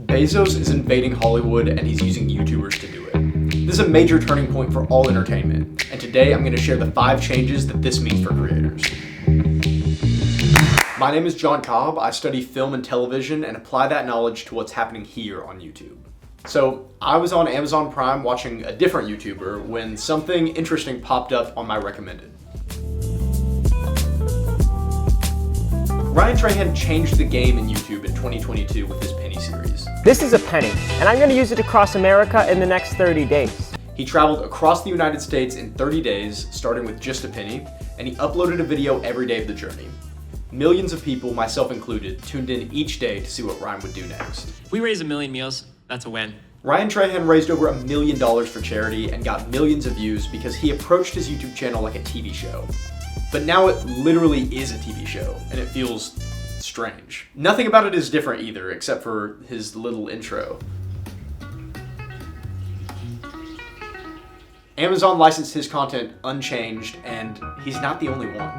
Bezos is invading Hollywood and he's using YouTubers to do it. This is a major turning point for all entertainment, and today I'm going to share the 5 changes that this means for creators. My name is John Cobb. I study film and television and apply that knowledge to what's happening here on YouTube. So I was on Amazon Prime watching a different YouTuber when something interesting popped up on my recommended. Ryan Trahan changed the game in YouTube in 2022 with his penny series. This is a penny, and I'm going to use it across America in the next 30 days. He traveled across the United States in 30 days, starting with just a penny, and he uploaded a video every day of the journey. Millions of people, myself included, tuned in each day to see what Ryan would do next. We raise 1 million meals, that's a win. Ryan Trahan raised over $1 million for charity and got millions of views because he approached his YouTube channel like a TV show. But now it literally is a TV show, and it feels strange. Nothing about it is different either, except for his little intro. Amazon licensed his content unchanged, and he's not the only one.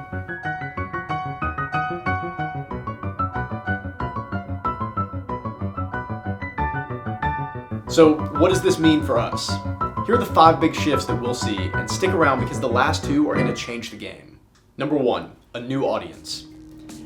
So what does this mean for us? Here are the 5 big shifts that we'll see, and stick around because the last 2 are going to change the game. Number 1, a new audience.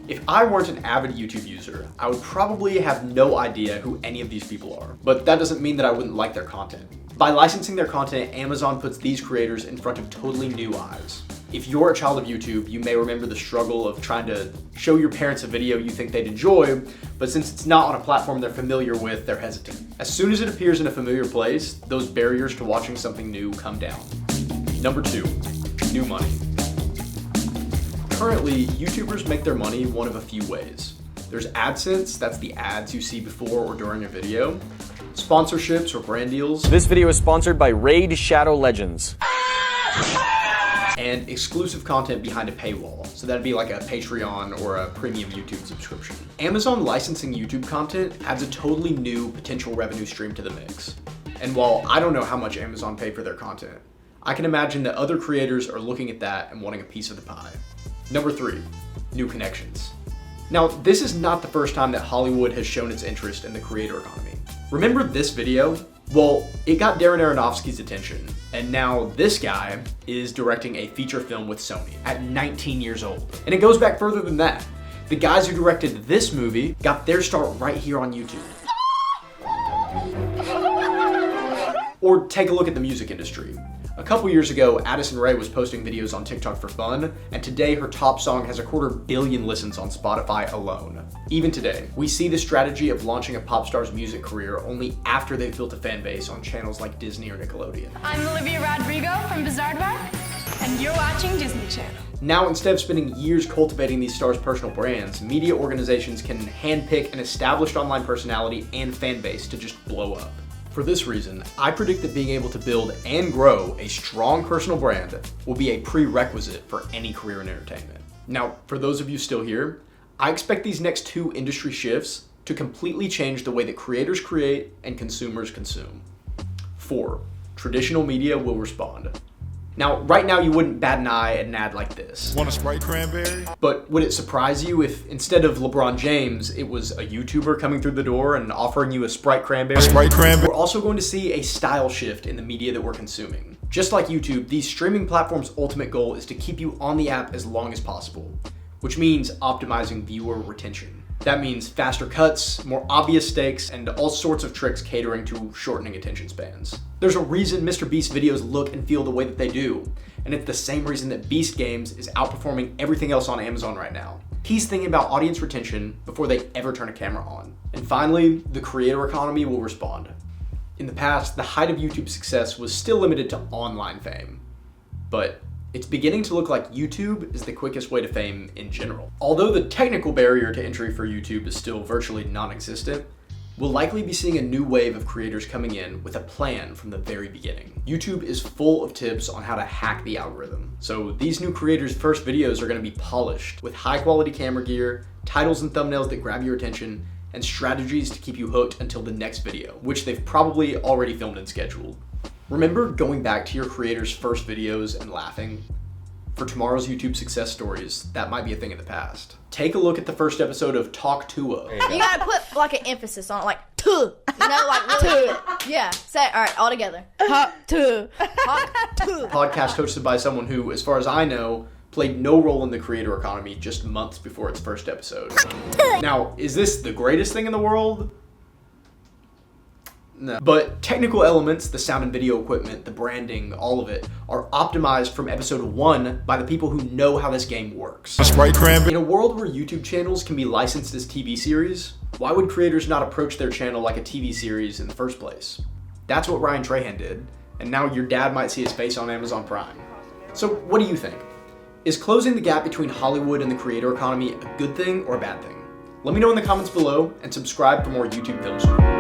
If I weren't an avid YouTube user, I would probably have no idea who any of these people are. But that doesn't mean that I wouldn't like their content. By licensing their content, Amazon puts these creators in front of totally new eyes. If you're a child of YouTube, you may remember the struggle of trying to show your parents a video you think they'd enjoy, but since it's not on a platform they're familiar with, they're hesitant. As soon as it appears in a familiar place, those barriers to watching something new come down. Number 2, new money. Currently, YouTubers make their money one of a few ways. There's AdSense, that's the ads you see before or during a video, sponsorships or brand deals. This video is sponsored by Raid Shadow Legends. And exclusive content behind a paywall. So that'd be like a Patreon or a premium YouTube subscription. Amazon licensing YouTube content adds a totally new potential revenue stream to the mix. And while I don't know how much Amazon paid for their content, I can imagine that other creators are looking at that and wanting a piece of the pie. Number 3, new connections. Now, this is not the first time that Hollywood has shown its interest in the creator economy. Remember this video? Well, it got Darren Aronofsky's attention, and now this guy is directing a feature film with Sony at 19 years old. And it goes back further than that. The guys who directed this movie got their start right here on YouTube. Or take a look at the music industry. A couple years ago, Addison Rae was posting videos on TikTok for fun, and today her top song has 250 million listens on Spotify alone. Even today, we see the strategy of launching a pop star's music career only after they've built a fan base on channels like Disney or Nickelodeon. I'm Olivia Rodrigo from Bizarre, and you're watching Disney Channel. Now, instead of spending years cultivating these stars' personal brands, media organizations can handpick an established online personality and fan base to just blow up. For this reason, I predict that being able to build and grow a strong personal brand will be a prerequisite for any career in entertainment. Now, for those of you still here, I expect these next 2 industry shifts to completely change the way that creators create and consumers consume. 4, traditional media will respond. Now, right now you wouldn't bat an eye at an ad like this. Want a Sprite cranberry? But would it surprise you if instead of LeBron James, it was a YouTuber coming through the door and offering you a Sprite cranberry? Sprite cranberry. We're also going to see a style shift in the media that we're consuming. Just like YouTube, these streaming platforms' ultimate goal is to keep you on the app as long as possible, which means optimizing viewer retention. That means faster cuts, more obvious stakes, and all sorts of tricks catering to shortening attention spans. There's a reason Mr. Beast videos look and feel the way that they do, and it's the same reason that Beast Games is outperforming everything else on Amazon right now. He's thinking about audience retention before they ever turn a camera on. And finally, the creator economy will respond. In the past, the height of YouTube's success was still limited to online fame, but it's beginning to look like YouTube is the quickest way to fame in general. Although the technical barrier to entry for YouTube is still virtually non-existent, we'll likely be seeing a new wave of creators coming in with a plan from the very beginning. YouTube is full of tips on how to hack the algorithm. So these new creators' first videos are going to be polished with high quality camera gear, titles and thumbnails that grab your attention, and strategies to keep you hooked until the next video, which they've probably already filmed and scheduled. Remember going back to your creator's first videos and laughing? For tomorrow's YouTube success stories, that might be a thing of the past. Take a look at the first episode of Talk to A. You gotta put like an emphasis on it, like tuh. Like really. Yeah. Say it. All right, all together. Hawk 2. Podcast hosted by someone who, as far as I know, played no role in the creator economy just months before its first episode. Now, is this the greatest thing in the world? No. But technical elements, the sound and video equipment, the branding, all of it, are optimized from episode 1 by the people who know how this game works. In a world where YouTube channels can be licensed as TV series, why would creators not approach their channel like a TV series in the first place? That's what Ryan Trahan did, and now your dad might see his face on Amazon Prime. So what do you think? Is closing the gap between Hollywood and the creator economy a good thing or a bad thing? Let me know in the comments below, and subscribe for more YouTube Film School.